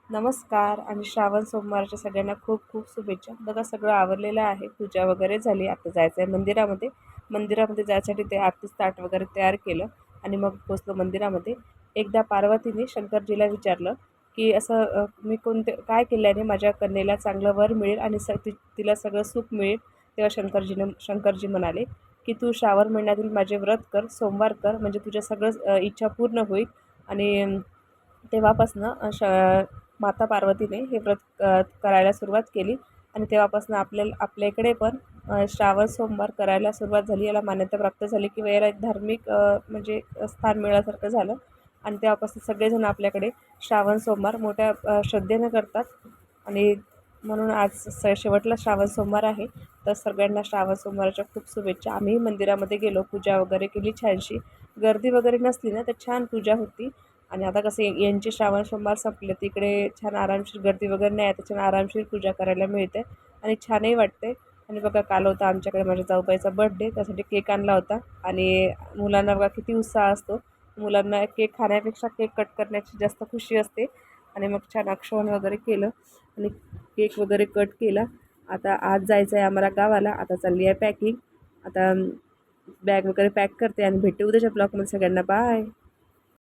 नमस्कार आणि श्रावण सोमवारच्या सगळ्यांना खूप खूप शुभेच्छा. बघा सगळं आवरलेलं आहे, पूजा वगैरे झाली. आता जायचं आहे मंदिरामध्ये. मंदिरामध्ये जायसाठी ते आरतीचं ताट वगैरे तयार केलं आणि मग पोचलो मंदिरामध्ये. एकदा पार्वतीने शंकरजीला विचारलं की असं मी काय केल्याने माझ्या कन्येला चांगलं वर मिळेल आणि तिला सगळं सुख मिळेल. तेव्हा शंकरजी म्हणाले की तू श्रावण महिन्यातील माझे व्रत कर, सोमवार कर, म्हणजे तुझ्या सगळं इच्छा पूर्ण होईल. आणि तेव्हापासनं माता पार्वतीने हे व्रत करायला सुरुवात केली आणि तेव्हापासून आपल्या इकडे पण श्रावण सोमवार करायला सुरुवात झाली. याला मान्यता प्राप्त झाली किंवा याला एक धार्मिक म्हणजे स्थान मिळाल्यासारखं झालं. आणि तेव्हापासून सगळेजण आपल्याकडे श्रावण सोमवार मोठ्या श्रद्धेनं करतात. आणि म्हणून आज शेवटला श्रावण सोमवार आहे. तर सगळ्यांना श्रावण सोमवाराच्या खूप शुभेच्छा. आम्ही मंदिरामध्ये गेलो, पूजा वगैरे केली छानशी. गर्दी वगैरे नसली ना तर छान पूजा होती. आणि आता कसं यांचे श्रावण सोमवार संपले, तिकडे छान आरामशीर गर्दी वगैरे नाही आहे, त्याच्यानं आरामशीर पूजा करायला मिळते आणि छानही वाटते. आणि बघा काल होता आमच्याकडे माझ्या जाऊबाईचा बर्थडे, त्यासाठी केक आणला होता. आणि मुलांना बघा किती उत्साह असतो. मुलांना केक खाण्यापेक्षा केक कट करण्याची जास्त खुशी असते. आणि मग छान अक्षवण वगैरे केलं आणि केक वगैरे कट केला. आता आज जायचं आहे आम्हाला गावाला. आता चालली आहे पॅकिंग. आता बॅग वगैरे पॅक करते आणि भेटू उद्याच्या ब्लॉगमध्ये. सगळ्यांना बाय.